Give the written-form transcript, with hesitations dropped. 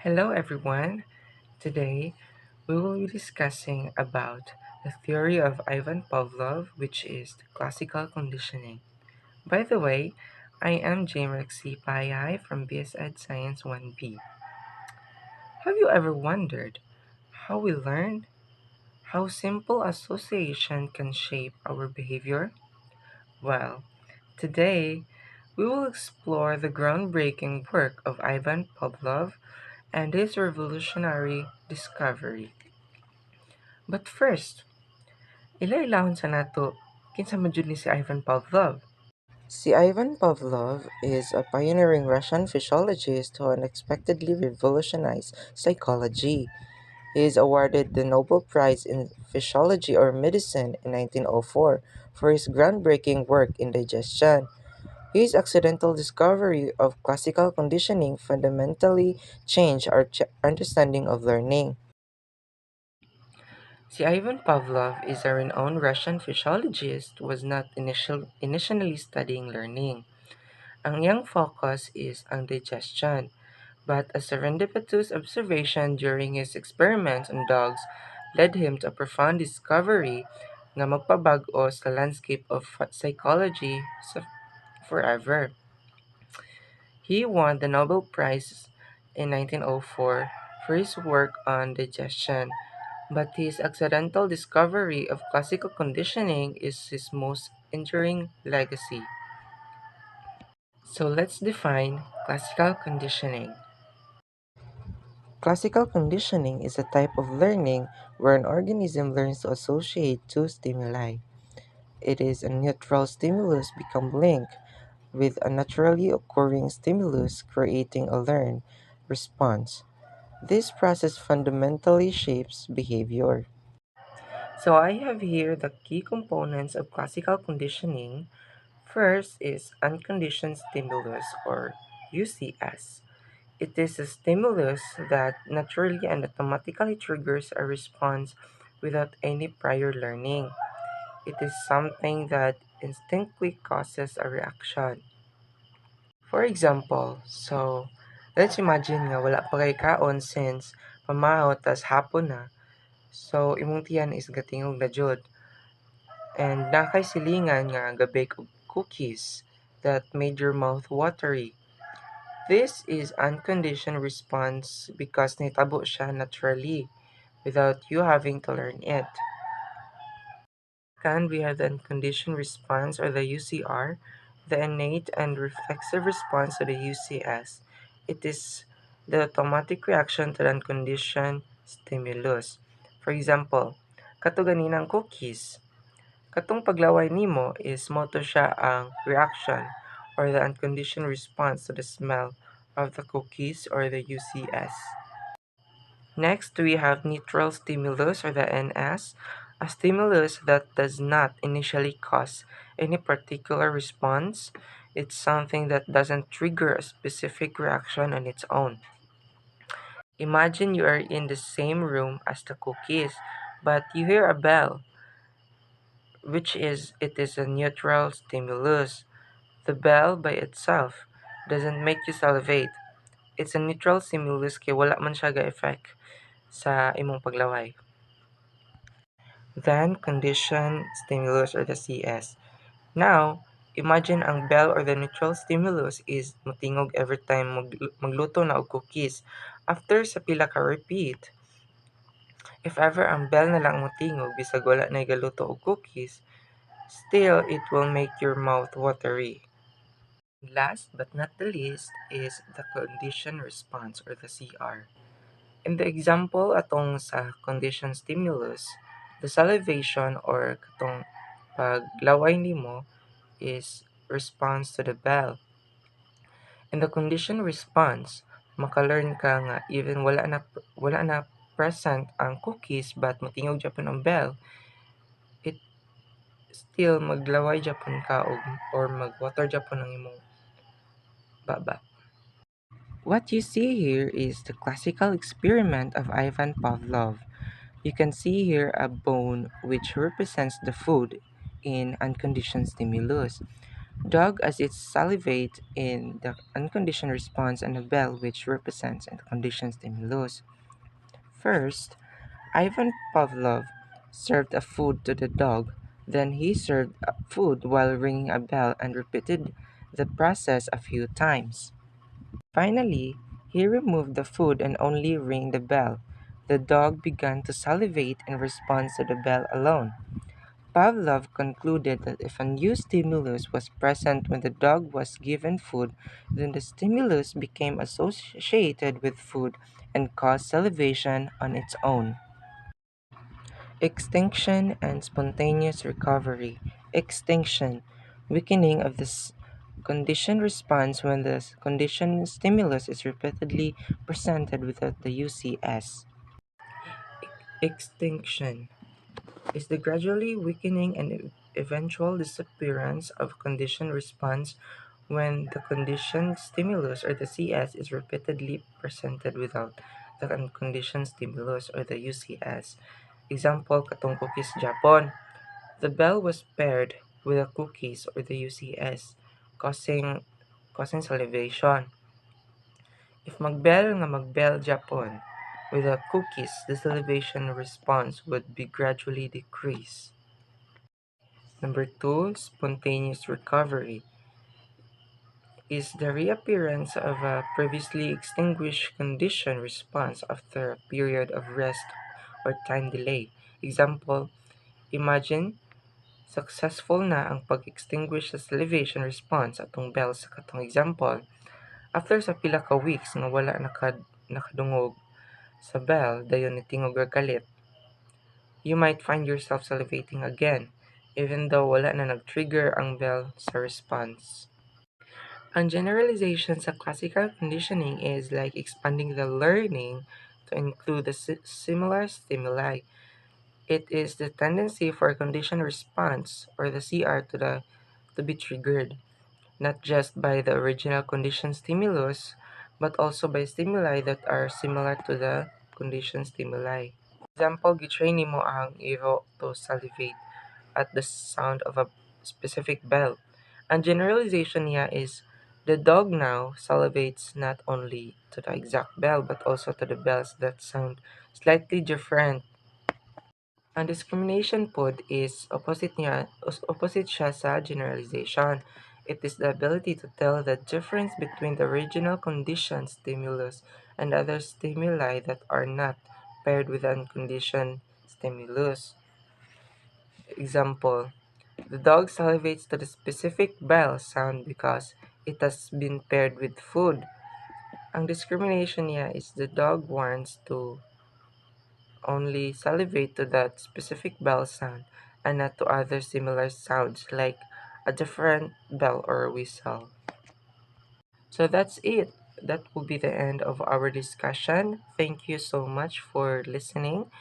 Hello everyone. Today we will be discussing about the theory of Ivan Pavlov, which is the classical conditioning. By the way, I am Jamerexy Payay from BSEd Science 1B. Have you ever wondered how we learn? How simple association can shape our behavior? Well, today we will explore the groundbreaking work of Ivan Pavlov and his revolutionary discovery. But first, ilailahon sa nato, kinsa man jud ni si Ivan Pavlov? Si Ivan Pavlov is a pioneering Russian physiologist who unexpectedly revolutionized psychology. He is awarded the Nobel Prize in Physiology or Medicine in 1904 for his groundbreaking work in digestion. His accidental discovery of classical conditioning fundamentally changed our understanding of learning. Si Ivan Pavlov is a renowned Russian physiologist was not initially studying learning. Ang iyang focus is ang digestion, but a serendipitous observation during his experiments on dogs led him to a profound discovery nga magpabag-o sa landscape of psychology forever. He won the Nobel Prize in 1904 for his work on digestion, but his accidental discovery of classical conditioning is his most enduring legacy. So let's define classical conditioning. Classical conditioning is a type of learning where an organism learns to associate two stimuli. It is a neutral stimulus become linked with a naturally occurring stimulus, creating a learned response. This process fundamentally shapes behavior. So I have here the key components of classical conditioning. First is unconditioned stimulus or UCS. It is a stimulus that naturally and automatically triggers a response without any prior learning. It is something that instinctively causes a reaction. For example, let's imagine nga wala pa kay kaon since pamahaw tas hapon na. So imong tiyan is gatingog na jud. And nakay silingan nga ga-bake og cookies that made your mouth watery. This is unconditioned response because nitabo siya naturally without you having to learn it. Second, we have the unconditioned response or the UCR, the innate and reflexive response to the UCS. It is the automatic reaction to the unconditioned stimulus. For example, kato ganinang cookies. Katong paglaway nimo is moto siya ang reaction or the unconditioned response to the smell of the cookies or the UCS. Next, we have neutral stimulus or the NS, a stimulus that does not initially cause any particular response. It's something that doesn't trigger a specific reaction on its own. Imagine you are in the same room as the cookies, but you hear a bell, it is a neutral stimulus. The bell by itself doesn't make you salivate. It's a neutral stimulus kay wala man siya ga-effect sa imong paglaway. Then conditioned stimulus or the CS. Now, imagine ang bell or the neutral stimulus is motingog every time magluto na og cookies. After sa pila ka repeat, if ever ang bell na lang motingog bisag wala na galuto og cookies, still it will make your mouth watery. Last but not the least is the conditioned response or the CR. In the example atong sa conditioned stimulus, the salivation or katong paglaway nimo is response to the bell. In the conditioned response, maka-learn ka nga even wala na present ang cookies but motingog gyapon ang bell, it still maglaway gyapon ka or mag-water gyapon ang imong baba. What you see here is the classical experiment of Ivan Pavlov. You can see here a bone which represents the food in unconditioned stimulus. Dog as it salivate in the unconditioned response and a bell which represents a conditioned stimulus. First, Ivan Pavlov served a food to the dog. Then he served food while ringing a bell and repeated the process a few times. Finally, he removed the food and only rang the bell. The dog began to salivate in response to the bell alone. Pavlov concluded that if a new stimulus was present when the dog was given food, then the stimulus became associated with food and caused salivation on its own. Extinction and spontaneous recovery. Extinction, weakening of this conditioned response when the conditioned stimulus is repeatedly presented without the UCS. Extinction is the gradually weakening and eventual disappearance of conditioned response when the conditioned stimulus or the CS is repeatedly presented without the unconditioned stimulus or the UCS. Example, katong cookies Japon. The bell was paired with the cookies or the UCS, causing salivation. If magbell nga magbell Japon with the cookies, the salivation response would be gradually decrease. Number two, spontaneous recovery is the reappearance of a previously extinguished condition response after a period of rest or time delay. Example, imagine successful na ang pag-extinguish sa salivation response atong bell sa katong example. After sa pila ka weeks nga wala nakadungog sa bell dayon nitingog ra galit, you might find yourself salivating again even though wala na nag-trigger ang bell sa response. Ang generalization sa classical conditioning is like expanding the learning to include the similar stimuli. It is the tendency for a conditioned response or the CR to be triggered, not just by the original conditioned stimulus, but also by stimuli that are similar to the conditioned stimuli. Example, gitrain nimo ang iro to salivate at the sound of a specific bell. And generalization niya is the dog now salivates not only to the exact bell but also to the bells that sound slightly different. Ang discrimination pod is opposite siya sa generalization. It is the ability to tell the difference between the original conditioned stimulus and other stimuli that are not paired with unconditioned stimulus. Example, the dog salivates to the specific bell sound because it has been paired with food. Ang discrimination niya is the dog wants to only salivate to that specific bell sound and not to other similar sounds like a different bell or whistle. So that's it. That will be the end of our discussion. Thank you so much for listening.